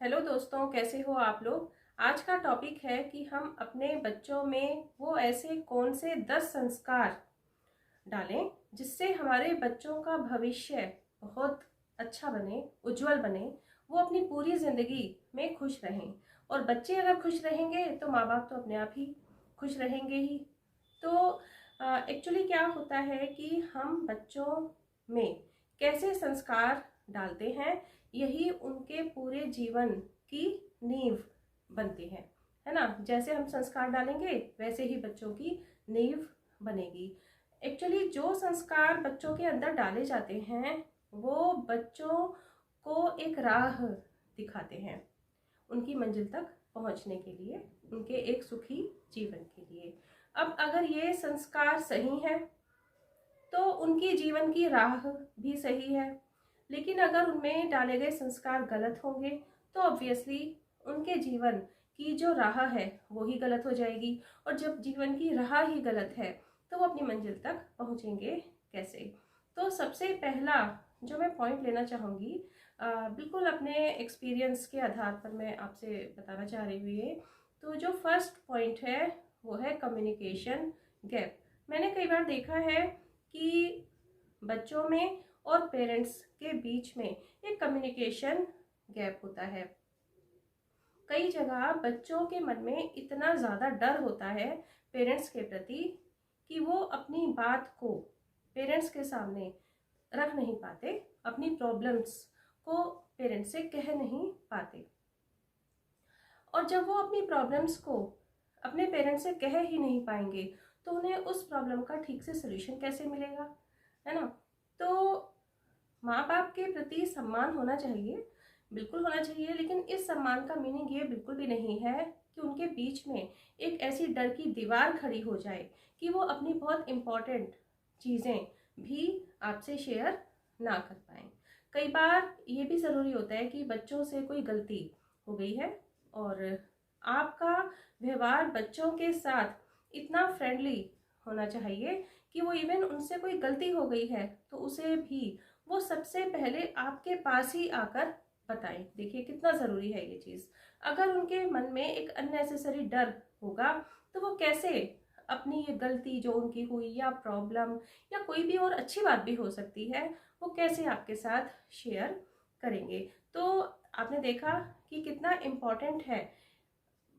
Hello दोस्तों, कैसे हो आप लोग। आज का टॉपिक है कि हम अपने बच्चों में वो ऐसे कौन से 10 संस्कार डालें जिससे हमारे बच्चों का भविष्य बहुत अच्छा बने, उज्जवल बने, वो अपनी पूरी ज़िंदगी में खुश रहें। और बच्चे अगर खुश रहेंगे तो माँ बाप तो अपने आप ही खुश रहेंगे ही। तो एक्चुअली क्या होता है कि हम बच्चों में कैसे संस्कार डालते हैं, यही उनके पूरे जीवन की नींव बनती है ना। जैसे हम संस्कार डालेंगे वैसे ही बच्चों की नींव बनेगी। एक्चुअली जो संस्कार बच्चों के अंदर डाले जाते हैं वो बच्चों को एक राह दिखाते हैं उनकी मंजिल तक पहुंचने के लिए, उनके एक सुखी जीवन के लिए। अब अगर ये संस्कार सही है तो उनकी जीवन की राह भी सही है, लेकिन अगर उनमें डाले गए संस्कार गलत होंगे तो ऑब्वियसली उनके जीवन की जो राह है वो ही गलत हो जाएगी। और जब जीवन की राह ही गलत है तो वो अपनी मंजिल तक पहुंचेंगे कैसे। तो सबसे पहला जो मैं पॉइंट लेना चाहूँगी, बिल्कुल अपने एक्सपीरियंस के आधार पर मैं आपसे बताना चाह रही हूँ। तो जो फर्स्ट पॉइंट है वो है कम्युनिकेशन गैप। मैंने कई बार देखा है कि बच्चों में और पेरेंट्स के बीच में एक कम्युनिकेशन गैप होता है। कई जगह बच्चों के मन में इतना ज़्यादा डर होता है पेरेंट्स के प्रति कि वो अपनी बात को पेरेंट्स के सामने रख नहीं पाते, अपनी प्रॉब्लम्स को पेरेंट्स से कह नहीं पाते। और जब वो अपनी प्रॉब्लम्स को अपने पेरेंट्स से कह ही नहीं पाएंगे तो उन्हें उस प्रॉब्लम का ठीक से सोल्यूशन कैसे मिलेगा, है ना। तो माँ बाप के प्रति सम्मान होना चाहिए, बिल्कुल होना चाहिए, लेकिन इस सम्मान का मीनिंग ये बिल्कुल भी नहीं है कि उनके बीच में एक ऐसी डर की दीवार खड़ी हो जाए कि वो अपनी बहुत इम्पॉर्टेंट चीज़ें भी आपसे शेयर ना कर पाएँ। कई बार ये भी ज़रूरी होता है कि बच्चों से कोई गलती हो गई है और आपका व्यवहार बच्चों के साथ इतना फ्रेंडली होना चाहिए कि वो इवन उनसे कोई गलती हो गई है तो उसे भी वो सबसे पहले आपके पास ही आकर बताएं। देखिए कितना ज़रूरी है ये चीज़। अगर उनके मन में एक अननेसेसरी डर होगा तो वो कैसे अपनी ये गलती जो उनकी हुई या प्रॉब्लम या कोई भी और अच्छी बात भी हो सकती है वो कैसे आपके साथ शेयर करेंगे। तो आपने देखा कि कितना इम्पोर्टेंट है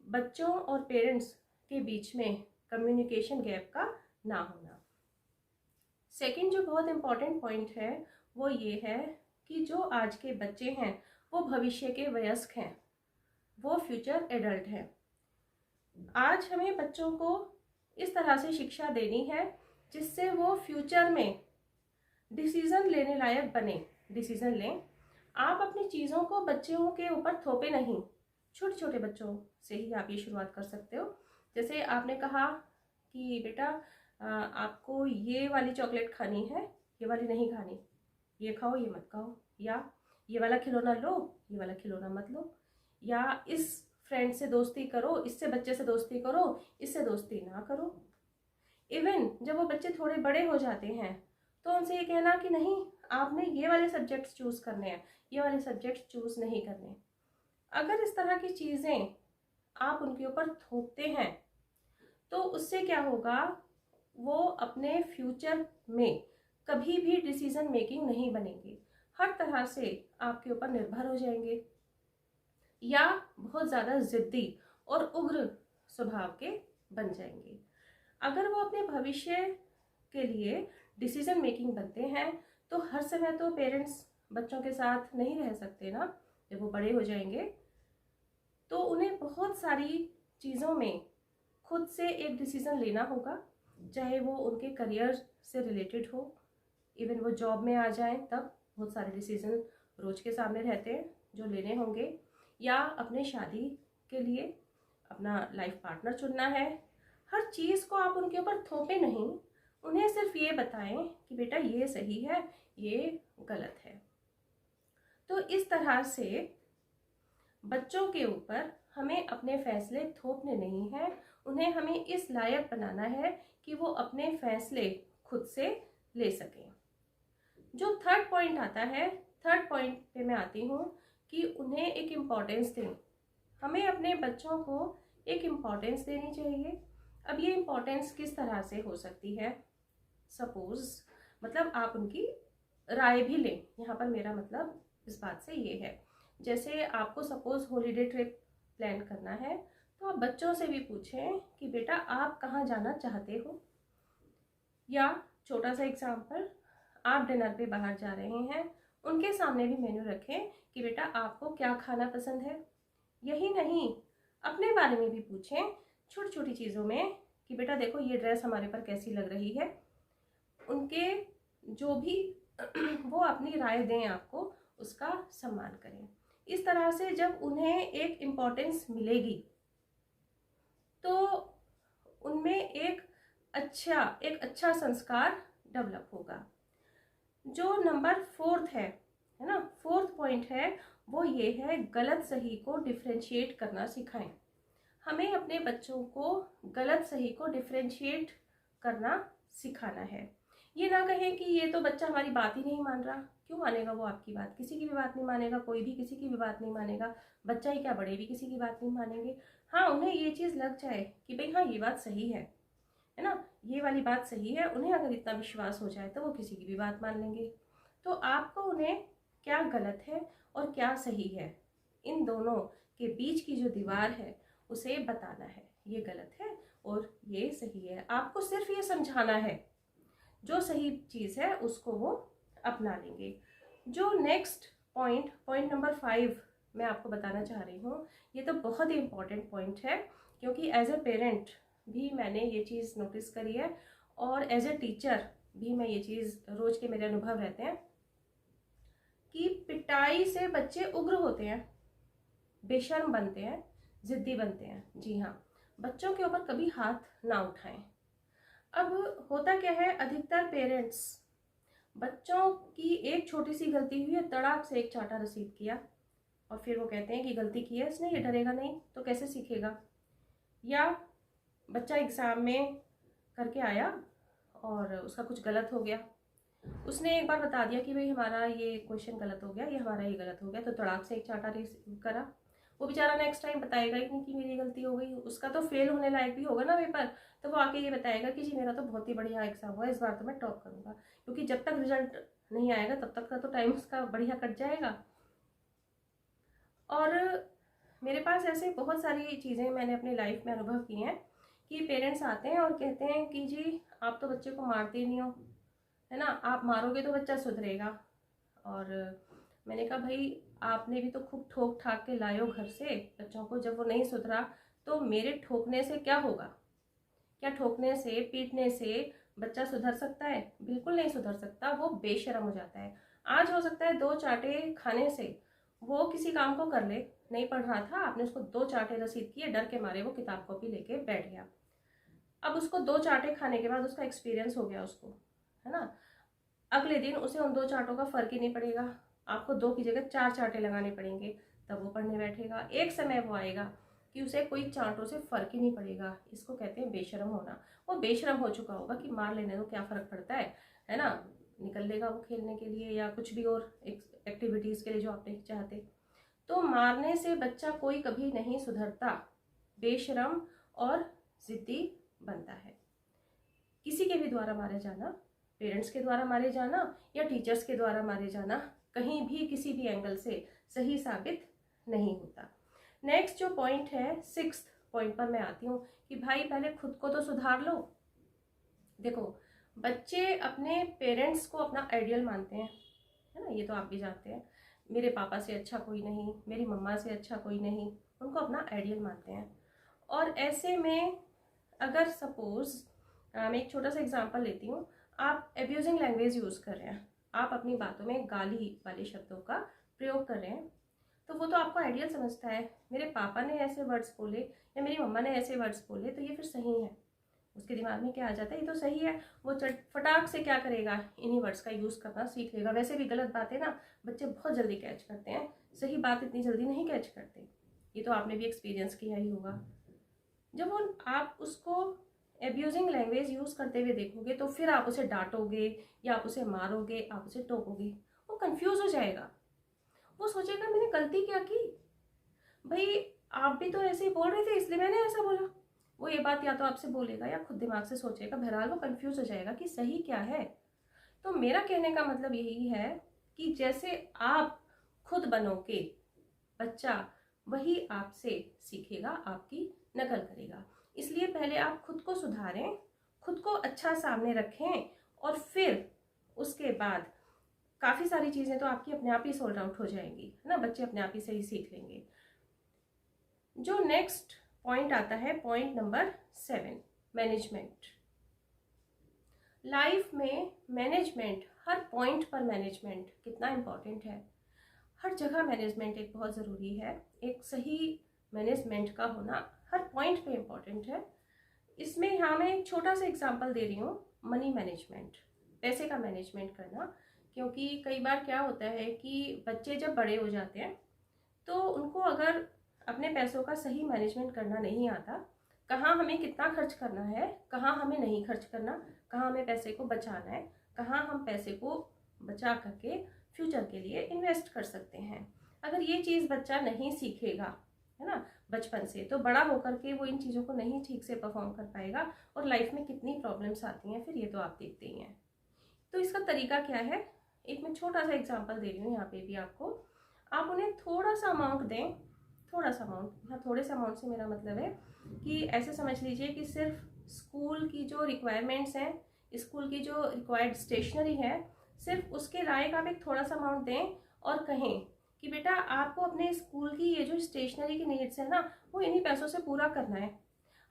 बच्चों और पेरेंट्स के बीच में कम्युनिकेशन गैप का ना होना। सेकंड जो बहुत इम्पॉर्टेंट पॉइंट है वो ये है कि जो आज के बच्चे हैं वो भविष्य के वयस्क हैं, वो फ्यूचर एडल्ट हैं। आज हमें बच्चों को इस तरह से शिक्षा देनी है जिससे वो फ्यूचर में डिसीज़न लेने लायक बने, डिसीज़न लें। आप अपनी चीज़ों को बच्चों के ऊपर थोपे नहीं। छोटे छोटे बच्चों से ही आप ये शुरुआत कर सकते हो। जैसे आपने कहा कि बेटा आपको ये वाली चॉकलेट खानी है, ये वाली नहीं खानी, ये खाओ ये मत खाओ, या ये वाला खिलौना लो ये वाला खिलौना मत लो, या इस फ्रेंड से दोस्ती करो, इससे बच्चे से दोस्ती करो, इससे दोस्ती ना करो। इवन जब वो बच्चे थोड़े बड़े हो जाते हैं तो उनसे ये कहना कि नहीं आपने ये वाले सब्जेक्ट्स चूज़ करने हैं, ये वाले सब्जेक्ट्स चूज़ नहीं करने। अगर इस तरह की चीज़ें आप उनके ऊपर थोपते हैं तो उससे क्या होगा, वो अपने फ्यूचर में कभी भी डिसीजन मेकिंग नहीं बनेंगे, हर तरह से आपके ऊपर निर्भर हो जाएंगे या बहुत ज़्यादा ज़िद्दी और उग्र स्वभाव के बन जाएंगे। अगर वो अपने भविष्य के लिए डिसीजन मेकिंग बनते हैं तो हर समय तो पेरेंट्स बच्चों के साथ नहीं रह सकते ना। जब वो बड़े हो जाएंगे तो उन्हें बहुत सारी चीज़ों में खुद से एक डिसीज़न लेना होगा, चाहे वो उनके करियर से रिलेटेड हो, इवन वो जॉब में आ जाएं तब बहुत सारे डिसीज़न रोज के सामने रहते हैं जो लेने होंगे, या अपने शादी के लिए अपना लाइफ पार्टनर चुनना है। हर चीज़ को आप उनके ऊपर थोपे नहीं, उन्हें सिर्फ ये बताएं कि बेटा ये सही है ये गलत है। तो इस तरह से बच्चों के ऊपर हमें अपने फैसले थोपने नहीं हैं, उन्हें हमें इस लायक बनाना है कि वो अपने फैसले खुद से ले सकें। जो थर्ड पॉइंट आता है, थर्ड पॉइंट पे मैं आती हूँ कि उन्हें एक इम्पोर्टेंस दें। हमें अपने बच्चों को एक इम्पोर्टेंस देनी चाहिए। अब ये इम्पोर्टेंस किस तरह से हो सकती है? सपोज मतलब आप उनकी राय भी लें। यहाँ पर मेरा मतलब इस बात से ये है, जैसे आपको सपोज हॉलीडे ट्रिप प्लान करना है, तो आप बच्चों से भी पूछें कि बेटा आप कहाँ जाना चाहते हो। या छोटा सा एग्जाम्पल, आप डिनर पे बाहर जा रहे हैं, उनके सामने भी मेन्यू रखें कि बेटा आपको क्या खाना पसंद है। यही नहीं, अपने बारे में भी पूछें छोटी छोटी चीज़ों में कि बेटा देखो ये ड्रेस हमारे पर कैसी लग रही है। उनके जो भी वो अपनी राय दें आपको, उसका सम्मान करें। इस तरह से जब उन्हें एक इम्पोर्टेंस मिलेगी तो उनमें एक अच्छा संस्कार डेवलप होगा। जो नंबर 4 है ना, 4th पॉइंट है, वो ये है गलत सही को डिफ्रेंशिएट करना सिखाएं। हमें अपने बच्चों को गलत सही को डिफ्रेंशिएट करना सिखाना है। ये ना कहें कि ये तो बच्चा हमारी बात ही नहीं मान रहा। क्यों मानेगा वो आपकी बात? किसी की भी बात नहीं मानेगा, कोई भी किसी की भी बात नहीं मानेगा। बच्चा ही क्या, बड़े भी किसी की बात नहीं मानेंगे। हाँ, उन्हें ये चीज़ लग जाए कि भाई हाँ ये बात सही है ना, ये वाली बात सही है, उन्हें अगर इतना विश्वास हो जाए तो वो किसी की भी बात मान लेंगे। तो आपको उन्हें क्या गलत है और क्या सही है, इन दोनों के बीच की जो दीवार है उसे बताना है। ये गलत है और ये सही है। आपको सिर्फ ये समझाना है, जो सही चीज़ है उसको वो अपना लेंगे। जो नेक्स्ट पॉइंट नंबर 5 मैं आपको बताना चाह रही हूँ, ये तो बहुत ही इम्पॉर्टेंट पॉइंट है, क्योंकि एज ए पेरेंट भी मैंने ये चीज़ नोटिस करी है और एज ए टीचर भी मैं ये चीज़ रोज के मेरे अनुभव रहते हैं कि पिटाई से बच्चे उग्र होते हैं, बेशर्म बनते हैं, जिद्दी बनते हैं। जी हाँ, बच्चों के ऊपर कभी हाथ ना उठाएं। अब होता क्या है, अधिकतर पेरेंट्स बच्चों की एक छोटी सी गलती हुई है, तड़ाक से एक चांटा रिसीव किया और फिर वो कहते हैं कि गलती की है इसने, ये डरेगा नहीं तो कैसे सीखेगा। या बच्चा एग्ज़ाम में करके आया और उसका कुछ गलत हो गया, उसने एक बार बता दिया कि भाई हमारा ये क्वेश्चन गलत हो गया, ये हमारा ये गलत हो गया, तो तड़ाक से एक चांटा रिसीव करा। वो बेचारा नेक्स्ट टाइम बताएगा ही नहीं कि मेरी गलती हो गई। उसका तो फेल होने लायक भी होगा ना पेपर, तो वो आके ये बताएगा कि जी मेरा तो बहुत ही बढ़िया एग्जाम हुआ, इस बार तो मैं टॉप करूंगा। क्योंकि जब तक रिजल्ट नहीं आएगा तब तक का तो टाइम उसका बढ़िया कट जाएगा। और मेरे पास ऐसे बहुत सारी चीज़ें मैंने अपनी लाइफ में अनुभव की हैं कि पेरेंट्स आते हैं और कहते हैं कि जी आप तो बच्चे को मारते ही नहीं हो, है ना, आप मारोगे तो बच्चा सुधरेगा। और मैंने कहा भाई आपने भी तो खूब ठोक ठाक के लाए हो घर से बच्चों को, जब वो नहीं सुधरा तो मेरे ठोकने से क्या होगा? क्या ठोकने से पीटने से बच्चा सुधर सकता है? बिल्कुल नहीं सुधर सकता, वो बेशर्म हो जाता है। आज हो सकता है 2 चांटे खाने से वो किसी काम को कर ले, नहीं पढ़ रहा था, आपने उसको 2 चांटे रसीद किए, डर के मारे वो किताब कॉपी लेके बैठ गया। अब उसको 2 चांटे खाने के बाद उसका एक्सपीरियंस हो गया उसको, है ना, अगले दिन उसे उन 2 चांटों का फर्क ही नहीं पड़ेगा, आपको 2 की जगह 4 चांटे लगाने पड़ेंगे, तब वो पढ़ने बैठेगा। एक समय वो आएगा कि उसे कोई चांटों से फर्क ही नहीं पड़ेगा। इसको कहते हैं बेशर्म होना। वो बेशर्म हो चुका होगा कि मार लेने तो क्या फर्क पड़ता है ना, निकल लेगा वो खेलने के लिए या कुछ भी और एक्टिविटीज़ के लिए जो आप नहीं चाहते। तो मारने से बच्चा कोई कभी नहीं सुधरता, बेशर्म और जिद्दी बनता है। किसी के भी द्वारा मारे जाना, पेरेंट्स के द्वारा मारे जाना या टीचर्स के द्वारा मारे जाना, कहीं भी किसी भी एंगल से सही साबित नहीं होता। नेक्स्ट जो पॉइंट है, 6th पॉइंट पर मैं आती हूँ कि भाई पहले खुद को तो सुधार लो। देखो बच्चे अपने पेरेंट्स को अपना आइडियल मानते हैं, है ना, ये तो आप भी जानते हैं। मेरे पापा से अच्छा कोई नहीं, मेरी मम्मा से अच्छा कोई नहीं, उनको अपना आइडियल मानते हैं। और ऐसे में अगर सपोज मैं एक छोटा सा एग्जांपल लेती हूँ, आप एब्यूजिंग लैंग्वेज यूज़ कर रहे हैं, आप अपनी बातों में गाली वाले शब्दों का प्रयोग कर रहे हैं, तो वो तो आपको आइडियल समझता है। मेरे पापा ने ऐसे वर्ड्स बोले या मेरी मम्मा ने ऐसे वर्ड्स बोले तो ये फिर सही है। उसके दिमाग में क्या आ जाता है, ये तो सही है। वो फटाक से क्या करेगा, इन्हीं वर्ड्स का यूज़ करना सीख लेगा। वैसे भी गलत बातें ना बच्चे बहुत जल्दी कैच करते हैं, सही बात इतनी जल्दी नहीं कैच करते। ये तो आपने भी एक्सपीरियंस किया ही होगा। जब वो आप उसको एब्यूजिंग लैंग्वेज यूज़ करते हुए देखोगे तो फिर आप उसे डांटोगे या आप उसे मारोगे, आप उसे टोकोगे, वो कंफ्यूज हो जाएगा। वो सोचेगा मैंने गलती क्या की, भाई आप भी तो ऐसे ही बोल रहे थे इसलिए मैंने ऐसा बोला। वो ये बात या तो आपसे बोलेगा या खुद दिमाग से सोचेगा, बहरहाल वो कंफ्यूज हो जाएगा कि सही क्या है। तो मेरा कहने का मतलब यही है कि जैसे आप खुद बनोगे बच्चा वही आपसे सीखेगा, आपकी नकल करेगा। इसलिए पहले आप खुद को सुधारें, खुद को अच्छा सामने रखें, और फिर उसके बाद काफ़ी सारी चीज़ें तो आपकी अपने आप ही सोल्ड आउट हो जाएंगी, है ना। बच्चे अपने आप ही सही सीख लेंगे। जो नेक्स्ट पॉइंट आता है, पॉइंट नंबर 7, मैनेजमेंट। लाइफ में मैनेजमेंट, हर पॉइंट पर मैनेजमेंट कितना इम्पोर्टेंट है। हर जगह मैनेजमेंट एक बहुत ज़रूरी है। एक सही मैनेजमेंट का होना हर पॉइंट पे इम्पोर्टेंट है। इसमें यहाँ मैं एक छोटा सा एग्जांपल दे रही हूँ, मनी मैनेजमेंट, पैसे का मैनेजमेंट करना। क्योंकि कई बार क्या होता है कि बच्चे जब बड़े हो जाते हैं तो उनको अगर अपने पैसों का सही मैनेजमेंट करना नहीं आता, कहाँ हमें कितना खर्च करना है, कहाँ हमें नहीं खर्च करना, कहाँ हमें पैसे को बचाना है, कहाँ हम पैसे को बचा करके फ्यूचर के लिए इन्वेस्ट कर सकते हैं। अगर ये चीज़ बच्चा नहीं सीखेगा, है ना, बचपन से, तो बड़ा होकर के वो इन चीज़ों को नहीं ठीक से परफॉर्म कर पाएगा और लाइफ में कितनी प्रॉब्लम्स आती हैं फिर ये तो आप देखते ही हैं। तो इसका तरीका क्या है, एक मैं छोटा सा एग्जांपल दे रही हूँ यहाँ पे भी आपको। आप उन्हें थोड़ा सा अमाउंट दें, थोड़ा सा अमाउंट, हाँ थोड़े से अमाउंट से मेरा मतलब है कि ऐसे समझ लीजिए कि सिर्फ स्कूल की जो रिक्वायरमेंट्स हैं, स्कूल की जो रिक्वायर्ड स्टेशनरी है, सिर्फ उसके लायक आप एक थोड़ा सा अमाउंट दें और कहें कि बेटा आपको अपने स्कूल की ये जो स्टेशनरी की नीड्स है ना, वो इन्हीं पैसों से पूरा करना है।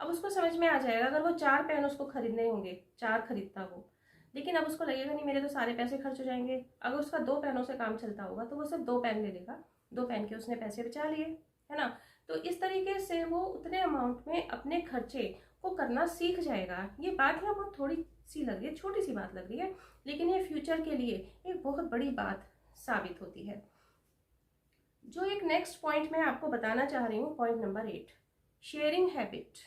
अब उसको समझ में आ जाएगा। अगर वो 4 पेन उसको खरीदने होंगे, 4 खरीदता वो, लेकिन अब उसको लगेगा नहीं मेरे तो सारे पैसे खर्च हो जाएंगे। अगर उसका 2 पेनों से काम चलता होगा तो वो सिर्फ 2 पेन ले लेगा, 2 पेन के उसने पैसे बचा लिए, है ना। तो इस तरीके से वो उतने अमाउंट में अपने खर्चे को करना सीख जाएगा। ये बात यहाँ बहुत थोड़ी सी लग रही है, छोटी सी बात लग रही है, लेकिन ये फ्यूचर के लिए एक बहुत बड़ी बात साबित होती है। जो एक नेक्स्ट पॉइंट मैं आपको बताना चाह रही हूँ, पॉइंट नंबर 8, शेयरिंग हैबिट।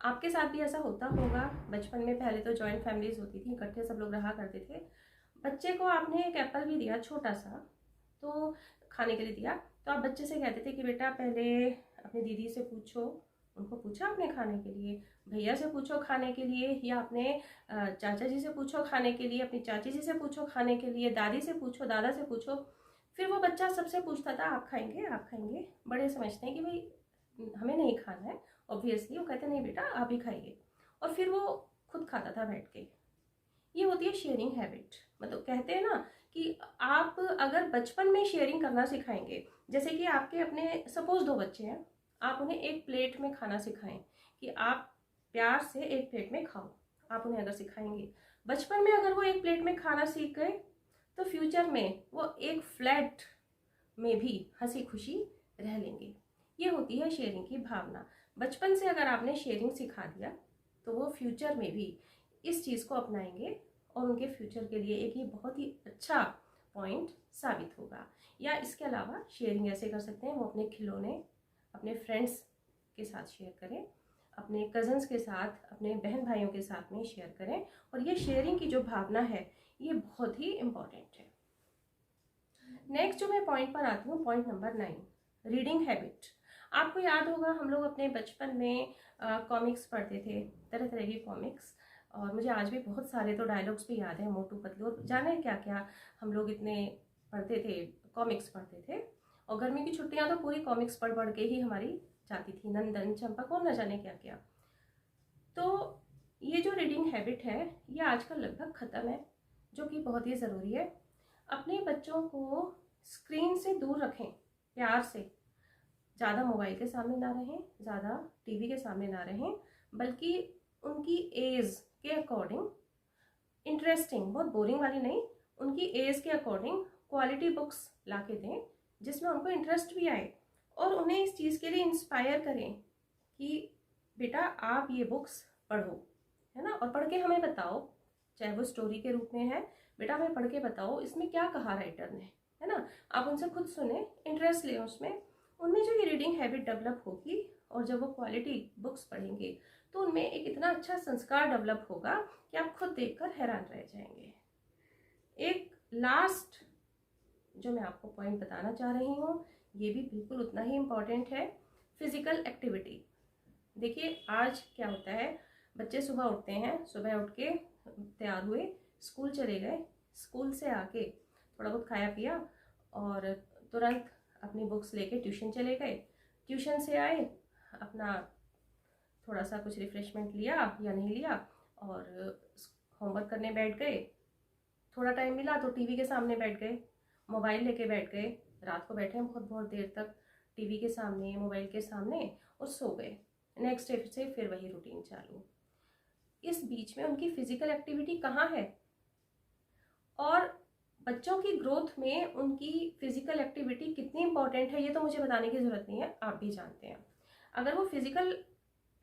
आपके साथ भी ऐसा होता होगा। बचपन में पहले तो जॉइंट फैमिलीज होती थी, इकट्ठे सब लोग रहा करते थे। बच्चे को आपने एक एप्पल भी दिया छोटा सा, तो खाने के लिए दिया, तो आप बच्चे से कहते थे कि बेटा पहले अपनी दीदी से पूछो, उनको पूछा आपने खाने के लिए, भैया से पूछो खाने के लिए, या अपने चाचा जी से पूछो खाने के लिए, अपनी चाची जी से पूछो खाने के लिए, दादी से पूछो, दादा से पूछो। फिर वो बच्चा सबसे पूछता था आप खाएंगे, आप खाएंगे। बड़े समझते हैं कि भाई हमें नहीं खाना है, ऑब्वियसली वो कहते नहीं बेटा आप ही खाइए, और फिर वो खुद खाता था बैठ के। ये होती है शेयरिंग हैबिट। मतलब कहते हैं ना कि आप अगर बचपन में शेयरिंग करना सिखाएंगे, जैसे कि आपके अपने सपोज 2 बच्चे हैं, आप उन्हें एक प्लेट में खाना सिखाएं कि आप प्यार से एक प्लेट में खाओ, आप उन्हें अगर सिखाएंगे बचपन में, अगर वो एक प्लेट में खाना सीख गए तो फ्यूचर में वो एक फ्लैट में भी हंसी खुशी रह लेंगे। ये होती है शेयरिंग की भावना। बचपन से अगर आपने शेयरिंग सिखा दिया तो वो फ्यूचर में भी इस चीज़ को अपनाएंगे और उनके फ्यूचर के लिए एक ये बहुत ही अच्छा पॉइंट साबित होगा। या इसके अलावा शेयरिंग ऐसे कर सकते हैं, वो अपने खिलौने अपने फ्रेंड्स के साथ शेयर करें, अपने कज़न्स के साथ, अपने बहन भाइयों के साथ में शेयर करें। और ये शेयरिंग की जो भावना है ये बहुत ही इम्पॉर्टेंट है। नेक्स्ट जो मैं पॉइंट पर आती हूँ, पॉइंट नंबर 9, रीडिंग हैबिट। आपको याद होगा हम लोग अपने बचपन में कॉमिक्स पढ़ते थे, तरह तरह की कॉमिक्स, और मुझे आज भी बहुत सारे तो डायलॉग्स भी याद है, मोटू पतलू और जाने क्या क्या हम लोग इतने पढ़ते थे, कॉमिक्स पढ़ते थे। और गर्मी की छुट्टियां तो पूरी कॉमिक्स पढ़ पढ़ के ही हमारी जाती थी, नंदन चंपक और न जाने क्या क्या। तो ये जो रीडिंग हैबिट है ये आजकल लगभग ख़त्म है, जो कि बहुत ही ज़रूरी है। अपने बच्चों को स्क्रीन से दूर रखें, प्यार से, ज़्यादा मोबाइल के सामने ना रहें, ज़्यादा टीवी के सामने ना रहें, बल्कि उनकी एज के अकॉर्डिंग इंटरेस्टिंग, बहुत बोरिंग वाली नहीं, उनकी एज के अकॉर्डिंग क्वालिटी बुक्स ला के दें जिसमें उनको इंटरेस्ट भी आए, और उन्हें इस चीज़ के लिए इंस्पायर करें कि बेटा आप ये बुक्स पढ़ो, है ना, और पढ़ के हमें बताओ, चाहे वो स्टोरी के रूप में है, बेटा हमें पढ़ के बताओ इसमें क्या कहा राइटर ने, है ना। आप उनसे खुद सुने, इंटरेस्ट लें उसमें, उनमें जो ये रीडिंग हैबिट डेवलप होगी, और जब वो क्वालिटी बुक्स पढ़ेंगे तो उनमें एक इतना अच्छा संस्कार डेवलप होगा कि आप खुद देखकर हैरान रह जाएंगे। एक लास्ट जो मैं आपको पॉइंट बताना चाह रही हूँ ये भी बिल्कुल उतना ही इम्पॉर्टेंट है। Physical activity. देखिए आज क्या होता है, बच्चे सुबह उठते हैं, सुबह उठ के तैयार हुए, स्कूल चले गए, स्कूल से आके थोड़ा बहुत खाया पिया और तुरंत अपनी बुक्स लेके ट्यूशन चले गए। ट्यूशन से आए, अपना थोड़ा सा कुछ रिफ्रेशमेंट लिया या नहीं लिया और होमवर्क करने बैठ गए। थोड़ा टाइम मिला तो टीवी के सामने बैठ गए, मोबाइल लेके बैठ गए, रात को बैठे हैं बहुत बहुत देर तक टीवी के सामने, मोबाइल के सामने और सो गए। नेक्स्ट डे से फिर वही रूटीन चालू। इस बीच में उनकी फिजिकल एक्टिविटी कहाँ है? और बच्चों की ग्रोथ में उनकी फिजिकल एक्टिविटी कितनी इंपॉर्टेंट है ये तो मुझे बताने की ज़रूरत नहीं है, आप भी जानते हैं। अगर वो फिजिकल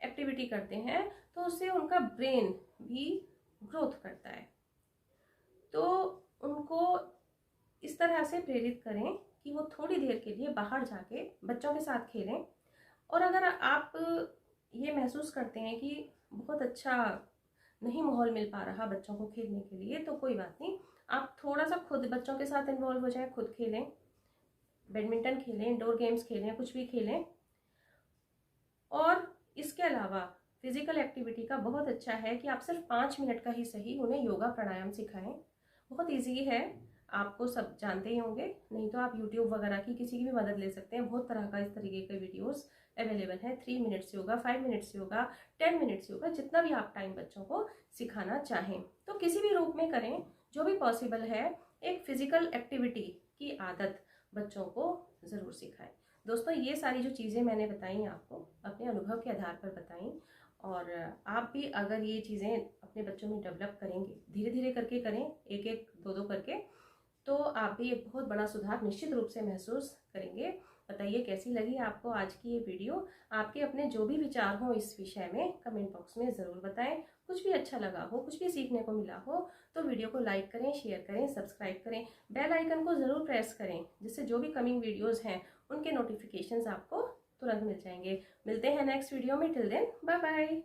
एक्टिविटी करते हैं तो उससे उनका ब्रेन भी ग्रोथ करता है। तो उनको इस तरह से प्रेरित करें कि वो थोड़ी देर के लिए बाहर जाके बच्चों के साथ खेलें। और अगर आप ये महसूस करते हैं कि बहुत अच्छा नहीं माहौल मिल पा रहा बच्चों को खेलने के लिए, तो कोई बात नहीं, आप थोड़ा सा खुद बच्चों के साथ इन्वॉल्व हो जाएं, खुद खेलें, बैडमिंटन खेलें, इंडोर गेम्स खेलें, कुछ भी खेलें। और इसके अलावा फिजिकल एक्टिविटी का बहुत अच्छा है कि आप सिर्फ 5 मिनट का ही सही उन्हें योगा प्राणायाम सिखाएं। बहुत ईजी है, आपको सब जानते ही होंगे, नहीं तो आप यूट्यूब वगैरह की किसी की भी मदद ले सकते हैं। बहुत तरह का इस तरीके के वीडियोस अवेलेबल है। 3 minutes yoga, 5 minutes yoga, 10 minutes yoga, जितना भी आप टाइम बच्चों को सिखाना चाहें तो किसी भी रूप में करें, जो भी पॉसिबल है। एक फिजिकल एक्टिविटी की आदत बच्चों को ज़रूर सिखाएं। दोस्तों ये सारी जो चीज़ें मैंने बताई आपको अपने अनुभव के आधार पर बताई, और आप भी अगर ये चीज़ें अपने बच्चों में डेवलप करेंगे, धीरे धीरे करके करें, एक एक दो दो करके, तो आप भी एक बहुत बड़ा सुधार निश्चित रूप से महसूस करेंगे। बताइए कैसी लगी आपको आज की ये वीडियो। आपके अपने जो भी विचार हो इस विषय में कमेंट बॉक्स में ज़रूर बताएं। कुछ भी अच्छा लगा हो, कुछ भी सीखने को मिला हो तो वीडियो को लाइक करें, शेयर करें, सब्सक्राइब करें, बेल आइकन को ज़रूर प्रेस करें, जिससे जो भी कमिंग वीडियोज़ हैं उनके नोटिफिकेशंस आपको तुरंत मिल जाएंगे। मिलते हैं नेक्स्ट वीडियो में। Till then bye bye.